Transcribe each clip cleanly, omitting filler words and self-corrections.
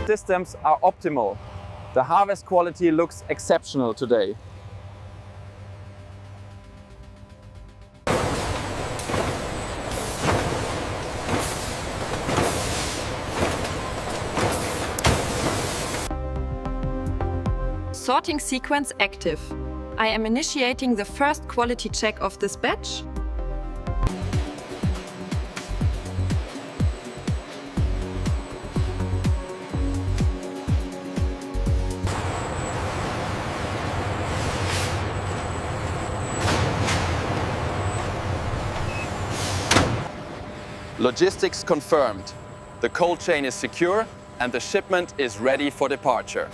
systems are optimal. The harvest quality looks exceptional today. Sorting sequence active. I am initiating the first quality check of this batch. Logistics confirmed. The cold chain is secure and the shipment is ready for departure.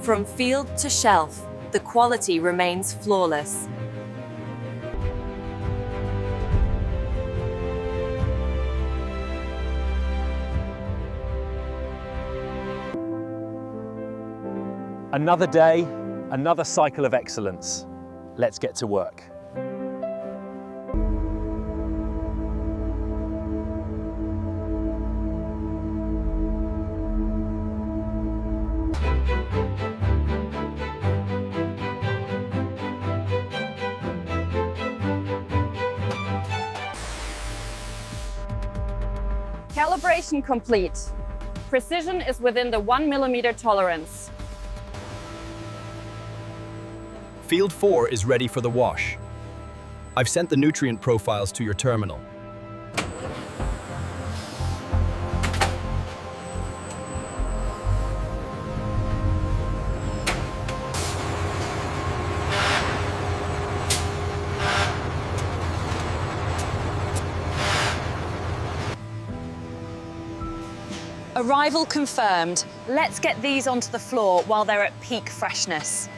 From field to shelf, the quality remains flawless. Another day, another cycle of excellence. Let's get to work. Calibration complete. Precision is within the 1 millimeter tolerance. Field 4 is ready for the wash. I've sent the nutrient profiles to your terminal. Arrival confirmed. Let's get these onto the floor while they're at peak freshness.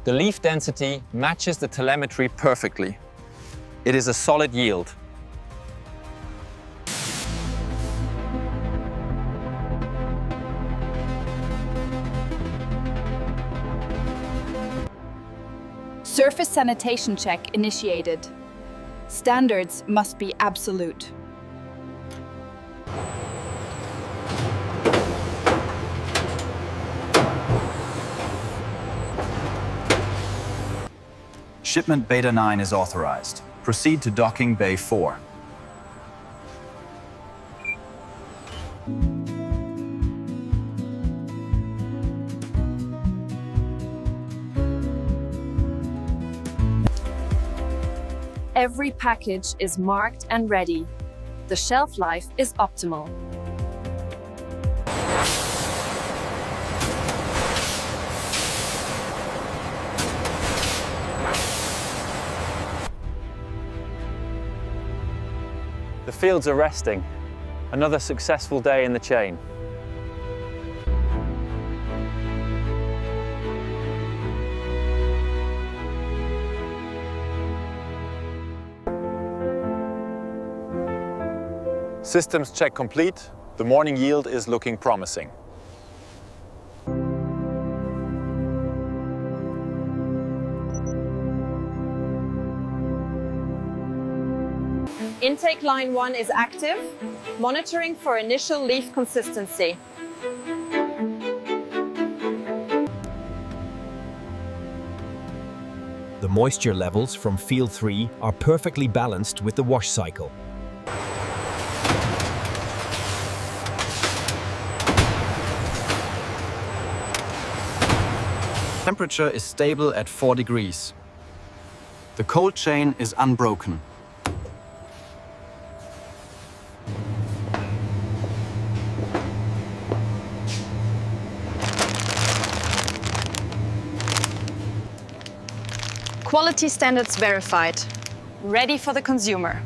The leaf density matches the telemetry perfectly. It is a solid yield. Surface sanitation check initiated. Standards must be absolute. Shipment Beta 9 is authorized. Proceed to docking Bay 4. Every package is marked and ready. The shelf life is optimal. The fields are resting. Another successful day in the chain. Systems check complete. The morning yield is looking promising. Intake line 1 is active, monitoring for initial leaf consistency. The moisture levels from field 3 are perfectly balanced with the wash cycle. Temperature is stable at 4 degrees. The cold chain is unbroken. Quality standards verified. Ready for the consumer.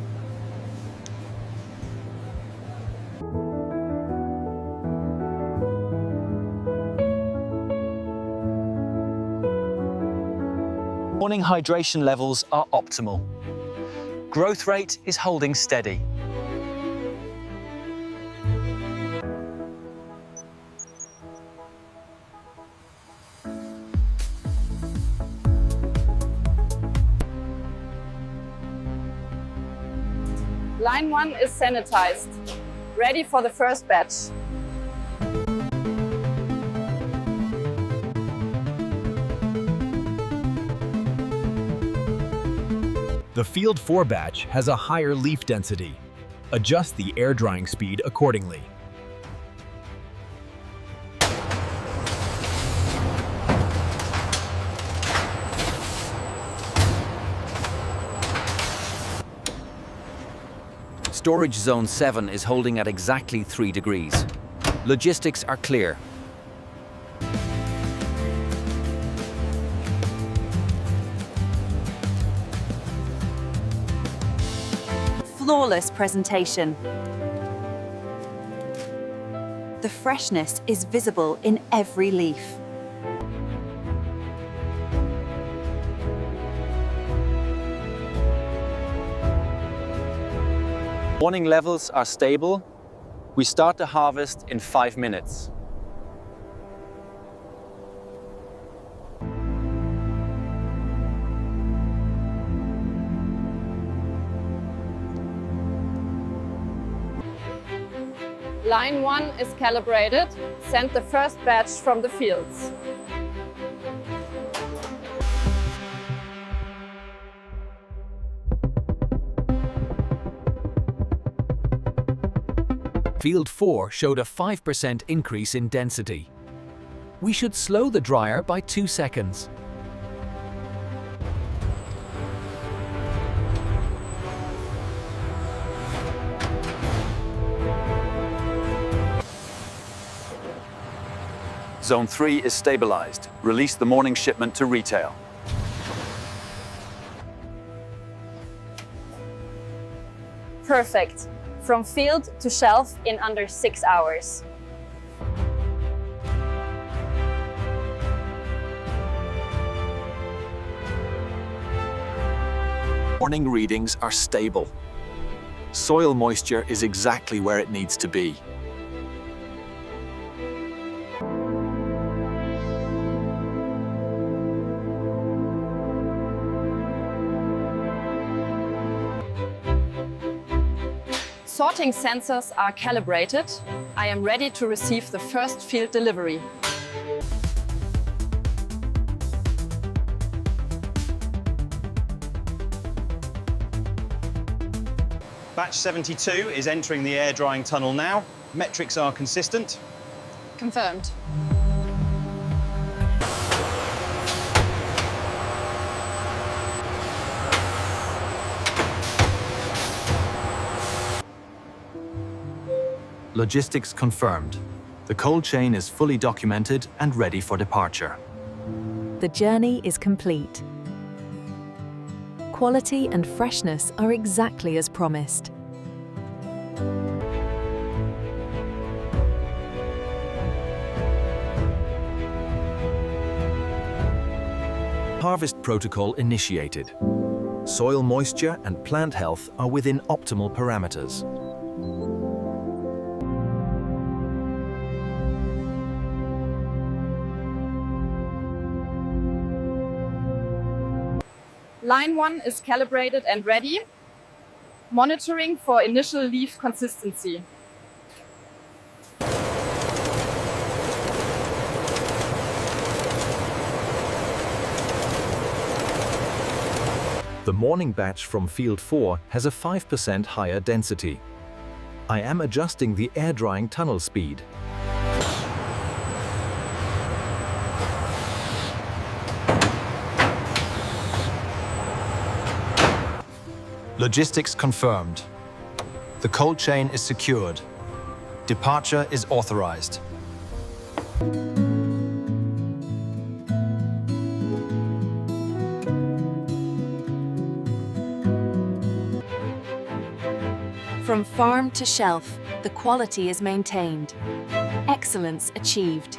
Morning hydration levels are optimal. Growth rate is holding steady. Line 1 is sanitized, ready for the first batch. The Field 4 batch has a higher leaf density. Adjust the air drying speed accordingly. Storage Zone 7 is holding at exactly 3 degrees. Logistics are clear. Flawless presentation. The freshness is visible in every leaf. Morning levels are stable. We start the harvest in 5 minutes. Line 1 is calibrated. Send the first batch from the fields. Field 4 showed a 5% increase in density. We should slow the dryer by 2 seconds. Zone 3 is stabilized. Release the morning shipment to retail. Perfect. From field to shelf in under 6 hours. Morning readings are stable. Soil moisture is exactly where it needs to be. Sorting sensors are calibrated. I am ready to receive the first field delivery. Batch 72 is entering the air drying tunnel now. Metrics are consistent. Confirmed. Logistics confirmed. The cold chain is fully documented and ready for departure. The journey is complete. Quality and freshness are exactly as promised. Harvest protocol initiated. Soil moisture and plant health are within optimal parameters. Line 1 is calibrated and ready. Monitoring for initial leaf consistency. The morning batch from Field 4 has a 5% higher density. I am adjusting the air drying tunnel speed. Logistics confirmed. The cold chain is secured. Departure is authorized. From farm to shelf, the quality is maintained. Excellence achieved.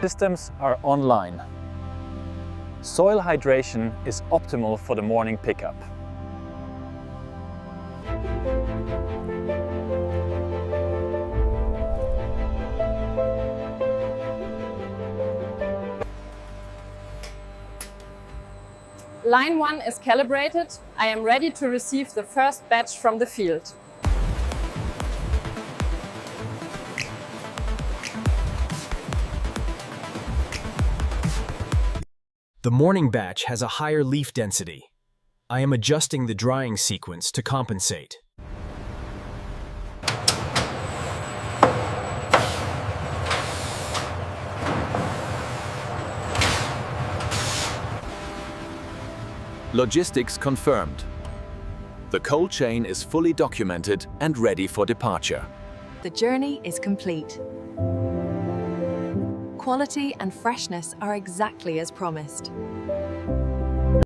Systems are online. Soil hydration is optimal for the morning pickup. Line 1 is calibrated. I am ready to receive the first batch from the field. The morning batch has a higher leaf density. I am adjusting the drying sequence to compensate. Logistics confirmed. The cold chain is fully documented and ready for departure. The journey is complete. Quality and freshness are exactly as promised.